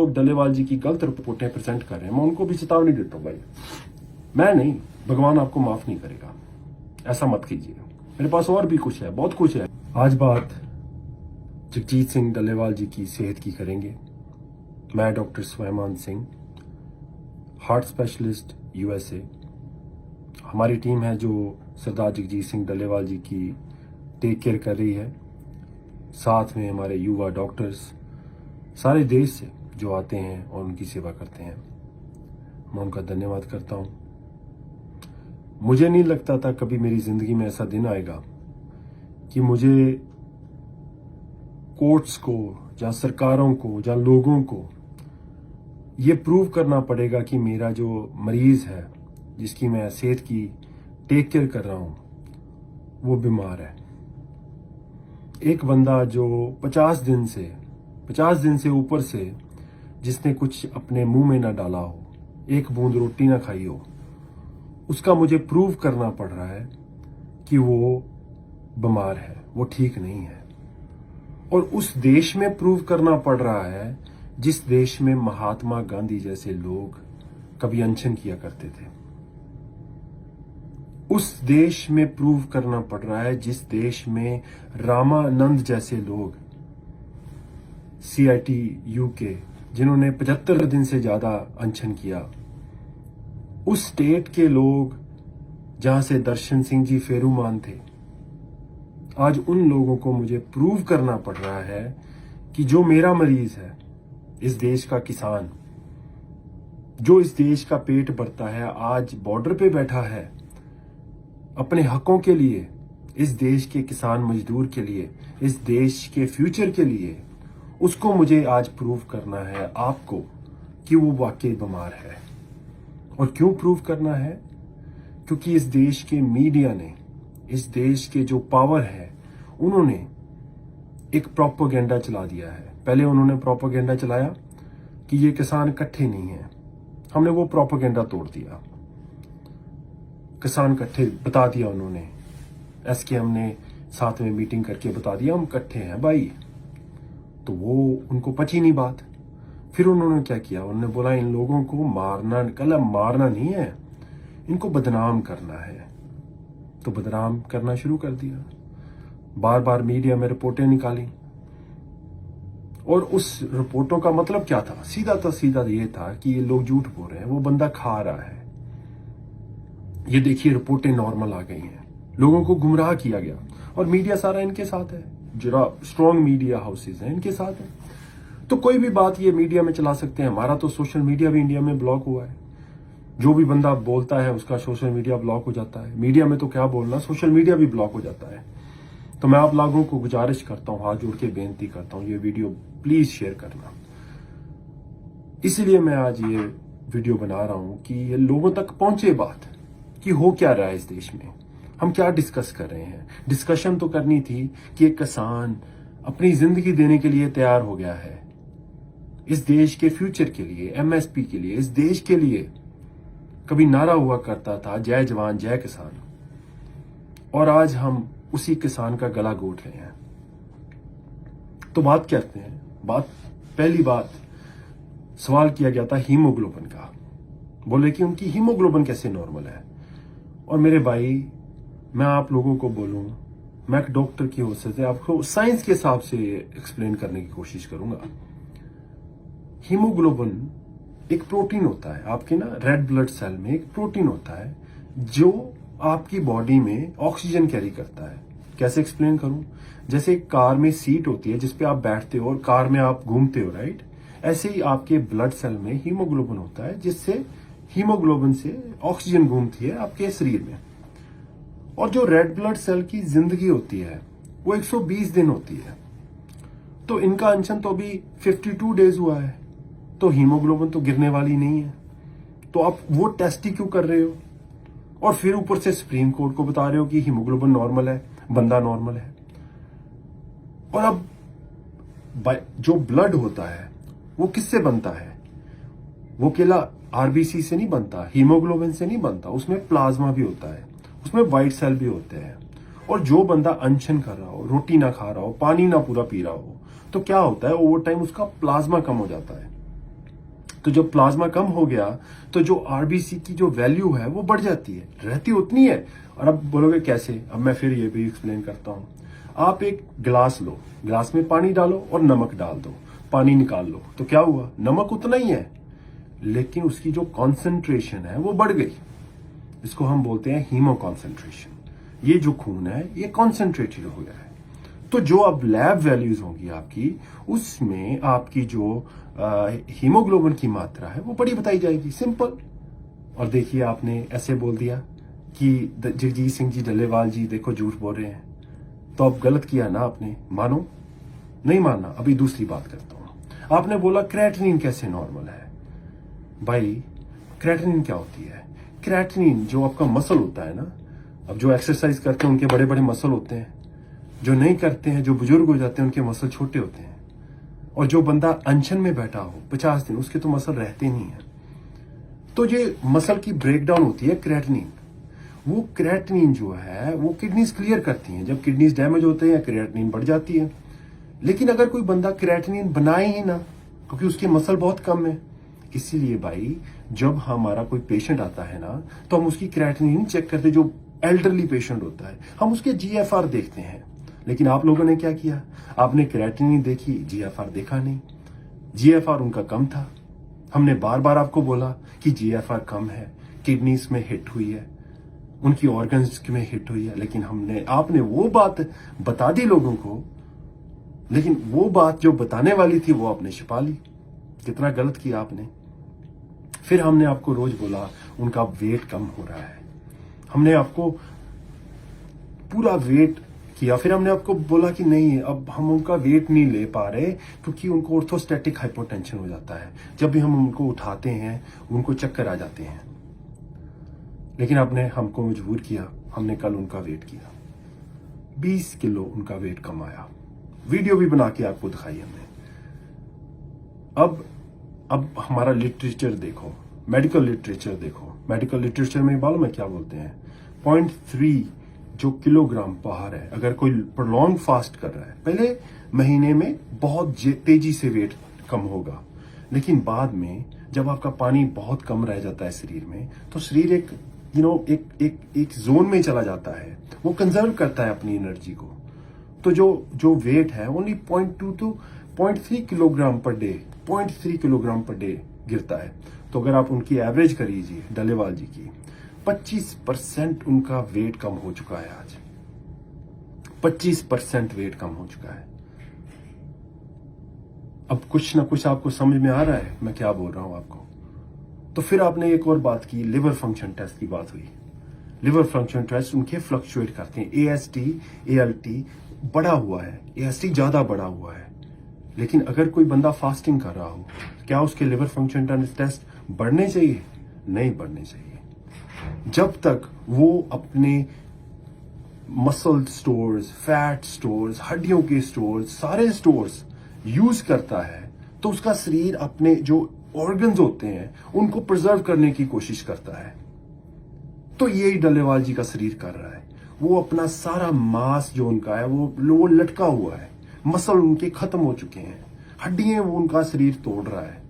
लोग डल्लेवाल जी की गलत रिपोर्टें प्रेजेंट कर रहे हैं, मैं उनको भी चेतावनी देता हूँ भाई, मैं नहीं, भगवान आपको माफ नहीं करेगा, ऐसा मत कीजिए। मेरे पास और भी कुछ है, बहुत कुछ है। आज बात जगजीत सिंह डल्लेवाल जी की सेहत की करेंगे। मैं doctor Suleman Singh, heart specialist USA. हमारी टीम है जो सरदार जगजीत सिंह डल्लेवाल जी की टेक केयर कर रही है। साथ में हमारे युवा डॉक्टर्स सारे देश से जो आते हैं और उनकी सेवा करते हैं, मैं उनका धन्यवाद करता हूं। मुझे नहीं लगता था कभी मेरी जिंदगी में ऐसा दिन आएगा कि मुझे कोर्ट्स को या सरकारों को या लोगों को ये प्रूव करना पड़ेगा कि मेरा जो मरीज है, जिसकी मैं सेहत की टेक केयर कर रहा हूं, वो बीमार है। एक बंदा जो 50 दिन से ऊपर से जिसने कुछ अपने मुंह में ना डाला हो, एक बूंद रोटी ना खाई हो, उसका मुझे प्रूव करना पड़ रहा है कि वो बीमार है, वो ठीक नहीं है। और उस देश में प्रूव करना पड़ रहा है जिस देश में महात्मा गांधी जैसे लोग कभी अनशन किया करते थे। उस देश में प्रूव करना पड़ रहा है जिस देश में रामानंद जैसे लोग, CIT UK, जिन्होंने 75 दिन से ज्यादा अनशन किया, उस स्टेट के लोग जहां से दर्शन सिंह जी फेरूमान थे, आज उन लोगों को मुझे प्रूव करना पड़ रहा है कि जो मेरा मरीज है, इस देश का किसान, जो इस देश का पेट भरता है, आज बॉर्डर पे बैठा है अपने हकों के लिए, इस देश के किसान मजदूर के लिए, इस देश के फ्यूचर के लिए, उसको मुझे आज प्रूव करना है आपको कि वो वाकई बीमार है। और क्यों प्रूव करना है? क्योंकि इस देश के मीडिया ने, इस देश के जो पावर है, उन्होंने एक प्रोपेगेंडा चला दिया है। पहले उन्होंने प्रोपेगेंडा चलाया कि ये किसान इकट्ठे नहीं है, हमने वो प्रोपेगेंडा तोड़ दिया। किसान इकट्ठे बता दिया उन्होंने, SKM ने साथ में मीटिंग करके बता दिया हम इकट्ठे हैं भाई, तो वो उनको पची नहीं बात। फिर उन्होंने क्या किया, उन्होंने बोला इन लोगों को मारना, कल मारना नहीं है, इनको बदनाम करना है। तो बदनाम करना शुरू कर दिया, बार बार मीडिया में रिपोर्टें निकाली। और उस रिपोर्टों का मतलब क्या था? सीधा ये था कि ये लोग झूठ बोल रहे हैं, वो बंदा खा रहा है। ये देखिए रिपोर्टें नॉर्मल आ गई हैं, लोगों को गुमराह किया गया। और मीडिया सारा इनके साथ है, जो स्ट्रॉन्ग मीडिया हाउसेज हैं इनके साथ है। तो कोई भी बात ये मीडिया में चला सकते हैं। हमारा तो सोशल मीडिया भी इंडिया में ब्लॉक हुआ है, जो भी बंदा बोलता है उसका सोशल मीडिया ब्लॉक हो जाता है। मीडिया में तो क्या बोलना, सोशल मीडिया भी ब्लॉक हो जाता है। तो मैं आप लोगों को गुजारिश करता हूं, हाथ जोड़ के बेनती करता हूं, ये वीडियो प्लीज शेयर करना। इसलिए मैं आज ये वीडियो बना रहा हूं कि ये लोगों तक पहुंचे बात कि हो क्या रहा है इस देश में, हम क्या डिस्कस कर रहे हैं। डिस्कशन तो करनी थी कि एक किसान अपनी जिंदगी देने के लिए तैयार हो गया है, इस देश के फ्यूचर के लिए, MSP के लिए, इस देश के लिए। कभी नारा हुआ करता था जय जवान जय किसान, और आज हम उसी किसान का गला घोट रहे हैं। तो बात करते हैं। पहली बात सवाल किया गया था हीमोग्लोबिन का, बोले कि उनकी हीमोग्लोबिन कैसे नॉर्मल है। और मेरे भाई, मैं आप लोगों को बोलूं, मैं एक डॉक्टर की हैसियत से आपको साइंस के हिसाब से एक्सप्लेन करने की कोशिश करूंगा। हीमोग्लोबिन एक प्रोटीन होता है, आपके ना रेड ब्लड सेल में एक प्रोटीन होता है जो आपकी बॉडी में ऑक्सीजन कैरी करता है। कैसे एक्सप्लेन करूं? जैसे एक कार में सीट होती है जिसपे आप बैठते हो और कार में आप घूमते हो, राइट? ऐसे ही आपके ब्लड सेल में हीमोग्लोबिन होता है, जिससे हीमोग्लोबिन से ऑक्सीजन घूमती है आपके शरीर में। और जो रेड ब्लड सेल की जिंदगी होती है वो 120 दिन होती है। तो इनका अनशन तो अभी 52 डेज हुआ है, तो हीमोग्लोबिन तो गिरने वाली नहीं है। तो आप वो टेस्ट ही क्यों कर रहे हो? और फिर ऊपर से सुप्रीम कोर्ट को बता रहे हो कि हीमोग्लोबिन नॉर्मल है, बंदा नॉर्मल है। और अब जो ब्लड होता है वो किससे बनता है? वो केवल RBC से नहीं बनता, हीमोग्लोबिन से नहीं बनता, उसमें प्लाज्मा भी होता है, उसमें व्हाइट सेल भी होते हैं। और जो बंदा अनशन कर रहा हो, रोटी ना खा रहा हो, पानी ना पूरा पी रहा हो, तो क्या होता है, ओवर टाइम उसका प्लाज्मा कम हो जाता है। तो जब प्लाज्मा कम हो गया तो जो आरबीसी की जो वैल्यू है वो बढ़ जाती है, रहती उतनी है। और अब बोलोगे कैसे, अब मैं फिर ये भी एक्सप्लेन करता हूं। आप एक गिलास लो, गिलास में पानी डालो और नमक डाल दो, पानी निकाल लो, तो क्या हुआ, नमक उतना ही है, लेकिन उसकी जो कॉन्सेंट्रेशन है वो बढ़ गई। इसको हम बोलते हैं हीमो कॉन्सेंट्रेशन। ये जो खून है ये कॉन्सेंट्रेटेड हो गया है। तो जो अब लैब वैल्यूज होंगी आपकी, उसमें आपकी जो हीमोग्लोबिन की मात्रा है वो बड़ी बताई जाएगी, सिंपल। और देखिए आपने ऐसे बोल दिया कि जगजीत सिंह जी डल्लेवाल जी देखो झूठ बोल रहे हैं, तो अब गलत किया ना आपने, मानो नहीं मानना। अभी दूसरी बात करता हूं। आपने बोला क्रेटिनिन कैसे नॉर्मल है। भाई क्रेटिनिन क्या होती है, क्रेटिनिन जो आपका मसल होता है ना, अब जो एक्सरसाइज करते हैं उनके बड़े बड़े मसल होते हैं, जो नहीं करते हैं, जो बुजुर्ग हो जाते हैं उनके मसल छोटे होते हैं, और जो बंदा अनशन में बैठा हो 50 दिन उसके तो मसल रहते नहीं है। तो ये मसल की ब्रेकडाउन होती है क्रेटिनिन। वो क्रेटिनिन जो है वो किडनीज क्लियर करती हैं, जब किडनीज डैमेज होते हैं क्रेटिनिन बढ़ जाती है। लेकिन अगर कोई बंदा क्रेटिनिन बनाए ही ना, क्योंकि उसके मसल बहुत कम है, इसीलिए भाई जब हमारा कोई पेशेंट आता है ना तो हम उसकी क्रेटिनिन चेक करते, जो एल्डरली पेशेंट होता है हम उसके जीएफआर देखते हैं। लेकिन आप लोगों ने क्या किया, आपने क्रेटिनिन देखी, जीएफआर देखा नहीं। जीएफआर उनका कम था, हमने बार बार आपको बोला कि जीएफआर कम है, किडनीज में हिट हुई है, उनकी ऑर्गन्स में हिट हुई है, लेकिन आपने वो बात बता दी लोगों को, लेकिन वो बात जो बताने वाली थी वो आपने छिपा ली। कितना गलत किया आपने। फिर हमने आपको रोज बोला उनका वेट कम हो रहा है, हमने आपको पूरा वेट किया, फिर हमने आपको बोला कि नहीं अब हम उनका वेट नहीं ले पा रहे क्योंकि उनको ऑर्थोस्टैटिक हाइपोटेंशन हो जाता है, जब भी हम उनको उठाते हैं उनको चक्कर आ जाते हैं। लेकिन आपने हमको मजबूर किया, हमने कल उनका वेट किया, 20 किलो उनका वेट कम आया, वीडियो भी बना के आपको दिखाई हमने। अब हमारा लिटरेचर देखो, मेडिकल लिटरेचर देखो, मेडिकल लिटरेचर में मालूम है क्या बोलते हैं, 0.3 जो किलोग्राम बाहर है, अगर कोई प्रोलॉन्ग फास्ट कर रहा है, पहले महीने में बहुत तेजी से वेट कम होगा, लेकिन बाद में जब आपका पानी बहुत कम रह जाता है शरीर में, तो शरीर एक जोन में चला जाता है, वो कंजर्व करता है अपनी एनर्जी को। तो जो वेट है only 0.2 to 0.3 kilogram per day, 0.3 kilogram per day गिरता है। तो अगर आप उनकी एवरेज करिए डल्लेवाल जी की, 25% उनका वेट कम हो चुका है आज, 25% वेट कम हो चुका है। अब कुछ ना कुछ आपको समझ में आ रहा है मैं क्या बोल रहा हूं आपको। तो फिर आपने एक और बात की, लिवर फंक्शन टेस्ट की बात हुई। लिवर फंक्शन टेस्ट उनके फ्लक्चुएट करते हैं, एएसटी एएलटी बढ़ा हुआ है, एएसटी ज्यादा बढ़ा हुआ है, लेकिन अगर कोई बंदा फास्टिंग कर रहा हो, क्या उसके लिवर फंक्शन टेस्ट बढ़ने चाहिए? नहीं बढ़ने चाहिए। जब तक वो अपने मसल स्टोर्स, फैट स्टोर्स, हड्डियों के स्टोर्स, सारे स्टोर्स यूज करता है, तो उसका शरीर अपने जो ऑर्गन्स होते हैं उनको प्रिजर्व करने की कोशिश करता है। तो यही डल्लेवाल जी का शरीर कर रहा है, वो अपना सारा मांस जो उनका है वो लटका हुआ है, मसल उनके खत्म हो चुके हैं, हड्डियां वो उनका शरीर तोड़ रहा है,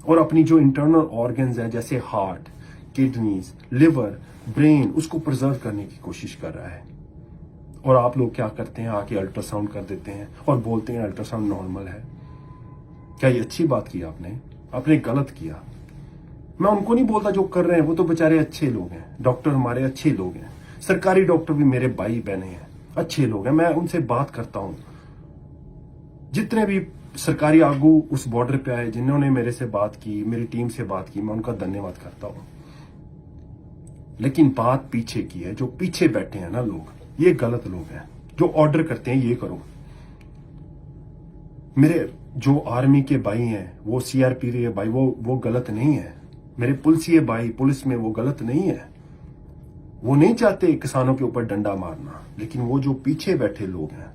और अपनी जो इंटरनल ऑर्गन्स है जैसे हार्ट, किडनीज, लिवर, ब्रेन, उसको प्रिजर्व करने की कोशिश कर रहा है। और आप लोग क्या करते हैं, आके अल्ट्रासाउंड कर देते हैं और बोलते हैं अल्ट्रासाउंड नॉर्मल है। क्या ये अच्छी बात की आपने गलत किया। मैं उनको नहीं बोलता जो कर रहे हैं, वो तो बेचारे अच्छे लोग हैं, डॉक्टर हमारे अच्छे लोग हैं, सरकारी डॉक्टर भी मेरे भाई बहने हैं, अच्छे लोग हैं, मैं उनसे बात करता हूं। जितने भी सरकारी आगू उस बॉर्डर पे आए, जिन्होंने मेरे से बात की, मेरी टीम से बात की, मैं उनका धन्यवाद करता हूं। लेकिन बात पीछे की है, जो पीछे बैठे हैं ना लोग, ये गलत लोग हैं, जो ऑर्डर करते हैं ये करो। मेरे जो आर्मी के भाई हैं, वो सीआरपी के भाई, वो गलत नहीं है। मेरे पुलिसिए भाई पुलिस में, वो गलत नहीं है, वो नहीं चाहते किसानों के ऊपर डंडा मारना। लेकिन वो जो पीछे बैठे लोग हैं,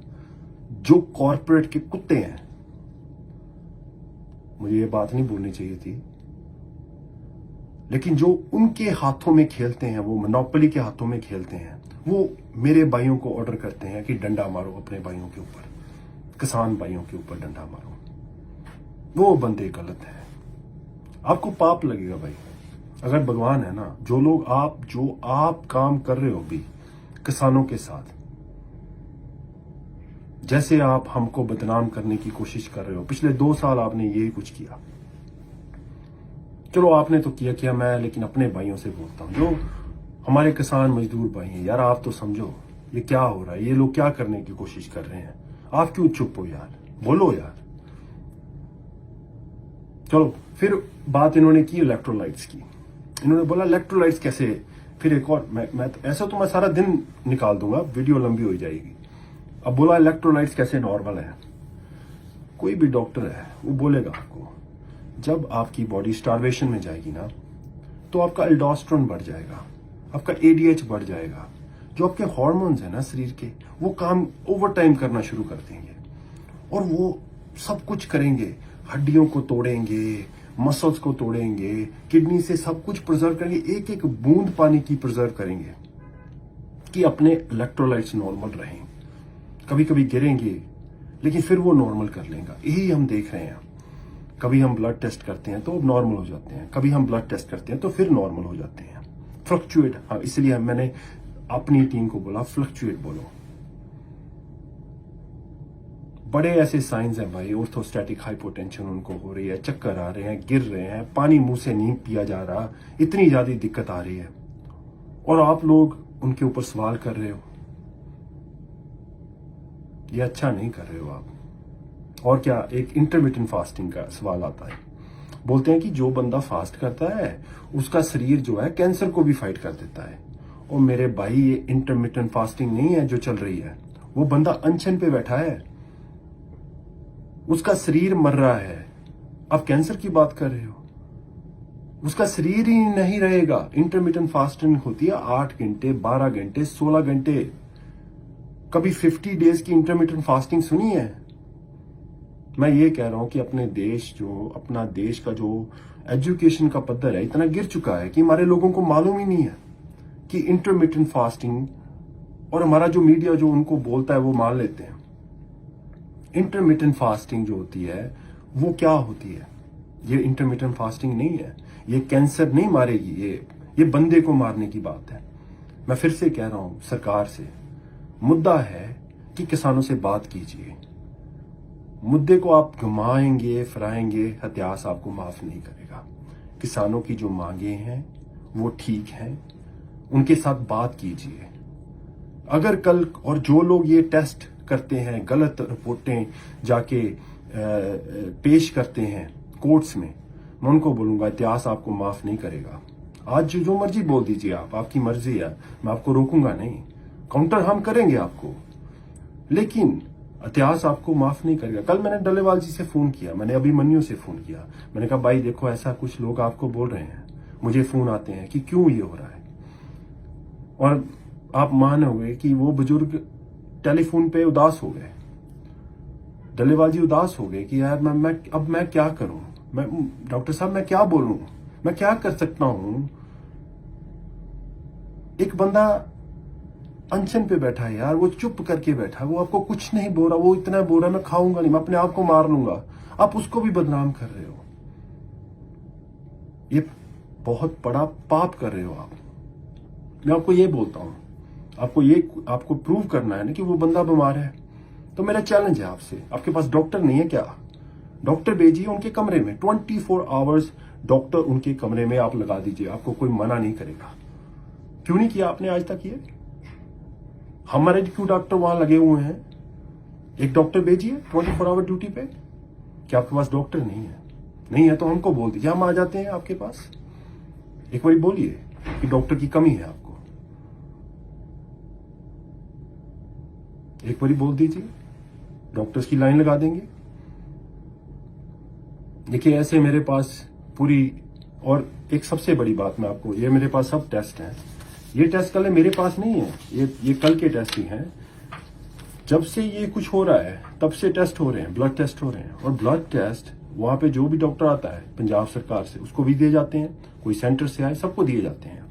जो कॉर्पोरेट के कुत्ते हैं, मुझे ये बात नहीं बोलनी चाहिए थी, लेकिन जो उनके हाथों में खेलते हैं, वो मोनोपोली के हाथों में खेलते हैं, वो मेरे भाइयों को ऑर्डर करते हैं कि डंडा मारो अपने भाइयों के ऊपर, किसान भाइयों के ऊपर डंडा मारो। वो बंदे गलत हैं। आपको पाप लगेगा भाई। अगर भगवान है ना, जो आप काम कर रहे हो भी किसानों के साथ, जैसे आप हमको बदनाम करने की कोशिश कर रहे हो, पिछले 2 साल आपने यही कुछ किया। चलो आपने तो किया मैं लेकिन अपने भाइयों से बोलता हूं, जो हमारे किसान मजदूर भाई हैं, यार आप तो समझो ये क्या हो रहा है, ये लोग क्या करने की कोशिश कर रहे हैं, आप क्यों चुप हो यार, बोलो यार। चलो फिर बात इन्होंने की इलेक्ट्रोलाइट्स की। इन्होंने बोला इलेक्ट्रोलाइट्स कैसे, फिर एक और मैं ऐसा तो मैं सारा दिन निकाल दूंगा, वीडियो लंबी हो जाएगी। अब बोला इलेक्ट्रोलाइट्स कैसे नॉर्मल है। कोई भी डॉक्टर है वो बोलेगा आपको, जब आपकी बॉडी स्टार्वेशन में जाएगी ना, तो आपका एल्डोस्टेरोन बढ़ जाएगा, आपका एडीएच बढ़ जाएगा, जो आपके हार्मोन्स है ना शरीर के, वो काम ओवर टाइम करना शुरू कर देंगे और वो सब कुछ करेंगे, हड्डियों को तोड़ेंगे, मसल्स को तोड़ेंगे, किडनी से सब कुछ प्रिजर्व करेंगे, एक एक बूंद पानी की प्रिजर्व करेंगे कि अपने इलेक्ट्रोलाइट्स नॉर्मल रहें। कभी कभी गिरेंगे लेकिन फिर वो नॉर्मल कर लेंगे। यही हम देख रहे हैं। कभी हम ब्लड टेस्ट करते हैं तो नॉर्मल हो जाते हैं, कभी हम ब्लड टेस्ट करते हैं तो फिर नॉर्मल हो जाते हैं। फ्लक्चुएट, हाँ, इसलिए मैंने अपनी टीम को बोला फ्लक्चुएट बोलो। बड़े ऐसे साइंस हैं भाई, ऑर्थोस्टैटिक हाइपोटेंशन उनको हो रही है, चक्कर आ रहे हैं, गिर रहे हैं, पानी मुंह से नहीं पिया जा रहा, इतनी ज्यादा दिक्कत आ रही है, और आप लोग उनके ऊपर सवाल कर रहे हो। ये अच्छा नहीं कर रहे हो आप। और क्या, एक इंटरमिटेंट फास्टिंग का सवाल आता है। बोलते हैं कि जो बंदा फास्ट करता है उसका शरीर जो है कैंसर को भी फाइट कर देता है। और मेरे भाई, ये इंटरमिटेंट फास्टिंग नहीं है जो चल रही है, वो बंदा अनशन पे बैठा है, उसका शरीर मर रहा है, आप कैंसर की बात कर रहे हो, उसका शरीर ही नहीं रहेगा। इंटरमिटेंट फास्टिंग होती है 8 घंटे, 12 घंटे, 16 घंटे। कभी 50 डेज की इंटरमिटेंट फास्टिंग सुनी है? मैं ये कह रहा हूं कि अपना देश का जो एजुकेशन का पद्धर है इतना गिर चुका है कि हमारे लोगों को मालूम ही नहीं है कि इंटरमिटेंट फास्टिंग, और हमारा जो मीडिया जो उनको बोलता है वो मान लेते हैं। इंटरमिटेंट फास्टिंग जो होती है वो क्या होती है? ये इंटरमिटेंट फास्टिंग नहीं है, ये कैंसर नहीं मारेगी, ये बंदे को मारने की बात है। मैं फिर से कह रहा हूं सरकार से, मुद्दा है कि किसानों से बात कीजिए। मुद्दे को आप घुमाएंगे फिराएंगे, इतिहास आपको माफ नहीं करेगा। किसानों की जो मांगे हैं वो ठीक हैं, उनके साथ बात कीजिए। अगर कल, और जो लोग ये टेस्ट करते हैं, गलत रिपोर्टें जाके पेश करते हैं कोर्ट्स में, मैं उनको बोलूंगा इतिहास आपको माफ नहीं करेगा। आज जो मर्जी बोल दीजिए आप, आपकी मर्जी है, मैं आपको रोकूंगा नहीं, काउंटर हम करेंगे आपको, लेकिन इतिहास आपको माफ नहीं करेगा। कल मैंने डलेवाल जी से फोन किया, मैंने अभिमन्यु से फोन किया, मैंने कहा भाई देखो ऐसा कुछ लोग आपको बोल रहे हैं, मुझे फोन आते हैं कि क्यों ये हो रहा है। और आप मानोगे कि वो बुजुर्ग टेलीफोन पे उदास हो गए, डलेवाल जी उदास हो गए कि यार अब मैं क्या करूं, मैं डॉक्टर साहब मैं क्या बोलूं, मैं क्या कर सकता हूं। एक बंदा अनशन पे बैठा है यार, वो चुप करके बैठा, वो आपको कुछ नहीं बोल रहा, वो इतना बोल रहा मैं खाऊंगा नहीं, मैं अपने आप को मार लूंगा, आप उसको भी बदनाम कर रहे हो। ये बहुत बड़ा पाप कर रहे हो आप। मैं आपको ये बोलता हूं, आपको प्रूव करना है ना कि वो बंदा बीमार है, तो मेरा चैलेंज है आपसे, आपके पास डॉक्टर नहीं है क्या? डॉक्टर भेजिए उनके कमरे में, 24 आवर्स डॉक्टर उनके कमरे में आप लगा दीजिए, आपको कोई मना नहीं करेगा। क्यों नहीं किया आपने आज तक ये? हमारे क्यों डॉक्टर वहां लगे हुए हैं? एक डॉक्टर भेजिए 24 आवर ड्यूटी पे। क्या आपके पास डॉक्टर नहीं है तो हमको बोल दीजिए, हम आ जाते हैं आपके पास। एक बार बोलिए कि डॉक्टर की कमी है आपको, एक बार बोल दीजिए, डॉक्टर्स की लाइन लगा देंगे। देखिए ऐसे मेरे पास पूरी, और एक सबसे बड़ी बात मैं आपको, ये मेरे पास सब टेस्ट हैं, ये टेस्ट कल मेरे पास नहीं है, ये कल के टेस्ट ही हैं। जब से ये कुछ हो रहा है तब से टेस्ट हो रहे हैं, ब्लड टेस्ट हो रहे हैं, और ब्लड टेस्ट वहां पे जो भी डॉक्टर आता है पंजाब सरकार से उसको भी दिए जाते हैं, कोई सेंटर से आए सबको दिए जाते हैं,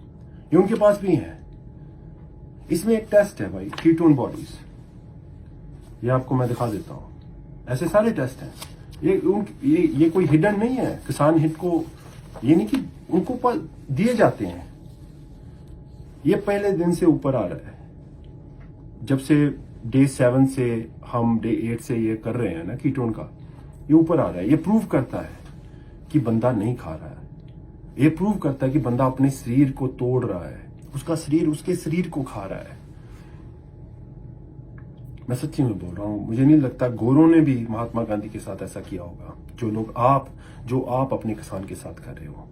ये उनके पास भी है। इसमें एक टेस्ट है भाई, कीटोन बॉडीज, ये आपको मैं दिखा देता हूं। ऐसे सारे टेस्ट हैं, ये कोई हिडन नहीं है, किसान हिट को ये नहीं कि उनको दिए जाते हैं, ये पहले दिन से ऊपर आ रहा है। जब से डे 7 से हम डे 8 से ये कर रहे हैं ना कीटोन का, ये ऊपर आ रहा है। ये प्रूव करता है कि बंदा नहीं खा रहा है, ये प्रूव करता है कि बंदा अपने शरीर को तोड़ रहा है, उसका शरीर उसके शरीर को खा रहा है। मैं सच्ची में बोल रहा हूं, मुझे नहीं लगता गोरों ने भी महात्मा गांधी के साथ ऐसा किया होगा, जो आप अपने किसान के साथ कर रहे हो।